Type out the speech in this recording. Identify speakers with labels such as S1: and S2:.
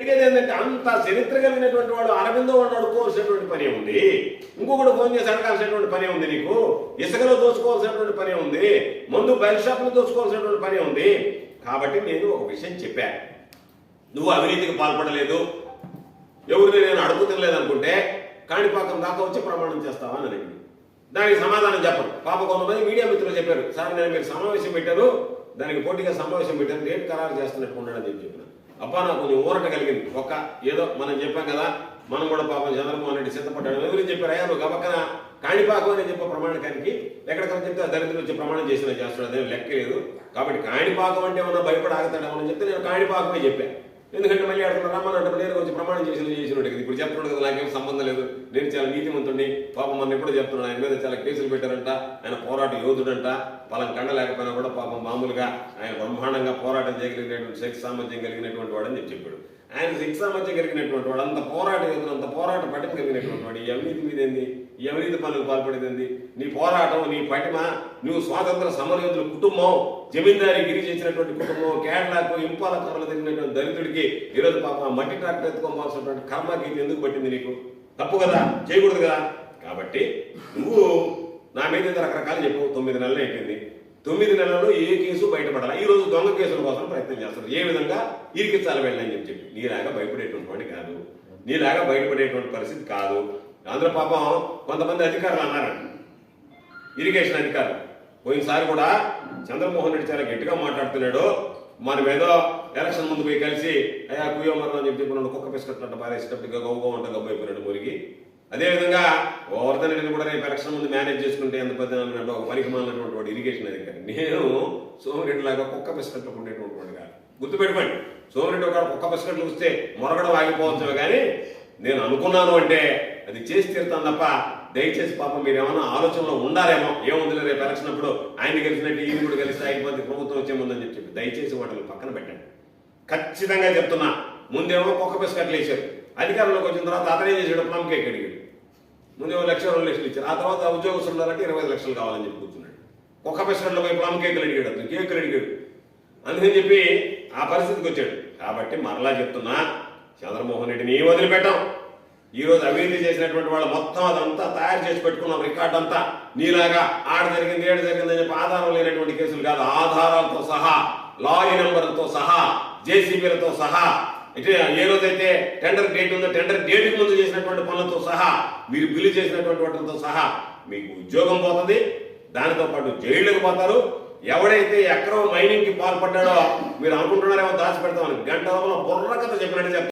S1: ఏంటంటే అంత చరిత్ర కలిగినటువంటి వాడు అరవిందో వాడు అడుక్కోవాల్సినటువంటి పని ఉంది. ఇంకొకటి ఫోన్ చేసి అడగాల్సినటువంటి పని ఉంది. నీకు ఇసుకలో దోచుకోవాల్సినటువంటి పని ఉంది. ముందు బెల్ట్ షాప్లో దోచుకోవాల్సినటువంటి పని ఉంది. కాబట్టి నేను ఒక విషయం చెప్పా, నువ్వు అవినీతికి పాల్పడలేదు, ఎవరిని నేను అడుగు తినలేదనుకుంటే కాణిపాకం దాకా వచ్చి ప్రమాణం చేస్తావా అని అడిగింది. దానికి సమాధానం చెప్పండి. పాప కొంతమంది మీడియా మిత్రులు చెప్పారు, సార్ నేను మీరు సమావేశం పెట్టారు, దానికి పోటీగా సమావేశం పెట్టారు, డేట్ ఖరారు చేస్తున్నట్టు ఉన్నాడని చెప్పిన. అబ్బా నాకు కొంచెం ఊరట కలిగింది. ఏదో మనం చెప్పాం కదా, మనం కూడా పాపం చంద్రమోహన్ రెడ్డి సిద్ధపడ్డాడు ఎవరు చెప్పారు, అయ్యా నువ్వు గబక్కన కాణిపాకం అని చెప్పే ప్రమాణకానికి ఎక్కడికైనా చెప్తే దరిద్రులు వచ్చి ప్రమాణం చేసిన చేస్తాడు, అదేం లెక్క లేదు. కాబట్టి కాణిపాకం అంటే ఏమన్నా భయపడి ఆగుతాడేమని చెప్తే నేను కాణిపాకమే చెప్పాను. ఎందుకంటే మళ్ళీ అక్కడ రమ్మని అంటే నేను వచ్చి ప్రమాణం చేసినట్టు కదా. ఇప్పుడు చెప్తున్నాడు కదా, నాకేం సంబంధం లేదు, నేను చాలా నీతిమంతుడిని, పాపం మన ఎప్పుడు చెప్తున్నాడు, ఆయన మీద చాలా కేసులు పెట్టారంట, ఆయన పోరాట యోధుడంట, పలం కండ లేకపోయినా కూడా పాపం మామూలుగా ఆయన బ్రహ్మాండంగా పోరాటం చేయగలిగినటువంటి శక్తి సామర్థ్యం కలిగినటువంటి వాడు అని చెప్పాడు. ఆయన శక్తి సామర్థ్యం కలిగినటువంటి వాడు, అంత పోరాట యోధుడు, అంత పోరాట పటిమ కలిగినటువంటి వాడు, ఈ అవినీతి మీద ఏంది, ఈ అవినీతి పనులకు పాల్పడేది, నీ పోరాటం, నీ పటిమ, నువ్వు స్వాతంత్ర సమరయోధుల కుటుంబం, జమీందారీ గిరి చేసినటువంటి కుటుంబం, కేరళకు ఇంపాల కర్రలు తిరిగినటువంటి దళితుడికి ఈరోజు పాప మట్టి ట్రాక్టర్ ఎత్తుకోవాల్సినటువంటి కర్మకి ఎందుకు పట్టింది నీకు? తప్పు కదా, చేయకూడదు కదా. కాబట్టి నువ్వు నా మీద రకరకాలు చెప్పు. 9 నెలలు అయిపోయింది, 9 నెలల్లో ఏ కేసు బయటపడాలి. ఈ రోజు దొంగ కేసుల కోసం ప్రయత్నం చేస్తారు, ఏ విధంగా ఇరికించాలి వెళ్ళని చెప్పి. నీలాగా భయపడేటువంటి వాడి కాదు, నీలాగా బయటపడేటువంటి పరిస్థితి కాదు. అందులో పాపం కొంతమంది అధికారులు అన్నారంట, ఇరిగేషన్ అధికారులు, పోయినసారి కూడా చంద్రమోహన్ రెడ్డి చాలా గట్టిగా మాట్లాడుతున్నాడు, మనం ఏదో ఎలక్షన్ ముందు పోయి కలిసి అయ్యా కుయ్యో మరణం అని చెప్పి నన్ను కుక్క పిసుకట్లంట పారేసేటప్పుడు గౌగో అంట గబ్బైపోయినాడు మురిగి. అదేవిధంగా వర్ధన్ రెడ్డిని కూడా రేపు ఎలక్షన్ ముందు మేనేజ్ చేసుకుంటే ఎంత పెద్ద అన్నట్టు ఒక పరికమాలన్నటువంటి వాడు ఇరిగేషన్ అధికారి. నేను సోమిరెడ్డి లాగా కుక్క పిసుకట్లు ఉండేటువంటి వాడు కాదు, గుర్తుపెట్టుకోండి. సోమిరెడ్డి ఒక కుక్క పిసుకట్లు వస్తే మొరగడం ఆగిపోవచ్చు, కానీ నేను అనుకున్నాను అంటే అది చేసి తీరుతాను తప్ప, దయచేసి పాపం మీరు ఏమన్నా ఆలోచనలో ఉండాలేమో, ఏముందిలే రేపు ఎలక్షన్ అప్పుడు ఆయన గెలిచినట్టు ఈయన కూడా కలిసి 5 మంది ప్రభుత్వం వచ్చే ముందని చెప్పి దయచేసి వాటిని పక్కన పెట్టండి. ఖచ్చితంగా చెప్తున్నా, ముందేమో కుక్క పిసుకట్లు వేశారు, అధికారంలోకి వచ్చిన తర్వాత అతనే చేసాడు, ప్లమ్ కేక్ అడిగాడు. ముందు 1 లక్ష 2 లక్షలు ఇచ్చారు, ఆ తర్వాత ఉద్యోగస్తులు ఉన్నారంటే 25 లక్షలు కావాలని చెప్పి కూర్చున్నాడు. కుక్క పిసుకట్లో పోయి ప్లమ్ కేకులు అడిగాడు, అతను కేకులు అడిగాడు, అందుకని చెప్పి ఆ పరిస్థితికి వచ్చాడు. కాబట్టి మరలా చెప్తున్నా, చంద్రమోహన్ రెడ్డిని వదిలిపెట్టాం. ఈ రోజు అవినీతి చేసినటువంటి వాళ్ళు మొత్తం అదంతా తయారు చేసి పెట్టుకున్నాం, రికార్డ్ అంతా. నీలాగా ఆడ జరిగింది ఏడు జరిగిందని చెప్పి ఆధారం లేనటువంటి కేసులు కాదు, ఆధారాలతో సహా, లారీ నెంబర్లతో సహా, జేసీబీలతో సహా, ఇటు ఏ రోజైతే టెండర్ డేట్ ఉందో టెండర్ డేట్కి ముందు చేసినటువంటి పనులతో సహా, మీరు బిల్లు చేసినటువంటి వాటితో సహా మీకు ఉద్యోగం పోతుంది, దానితో పాటు జైళ్ళకు పోతారు. ఎవడైతే ఎక్కడో మైనింగ్ కి పాల్పడ్డాడో మీరు అనుకుంటున్నారేమో దాచిపెడతామని, గంట బుర్ర కథ చెప్పినట్టు చెప్తారు.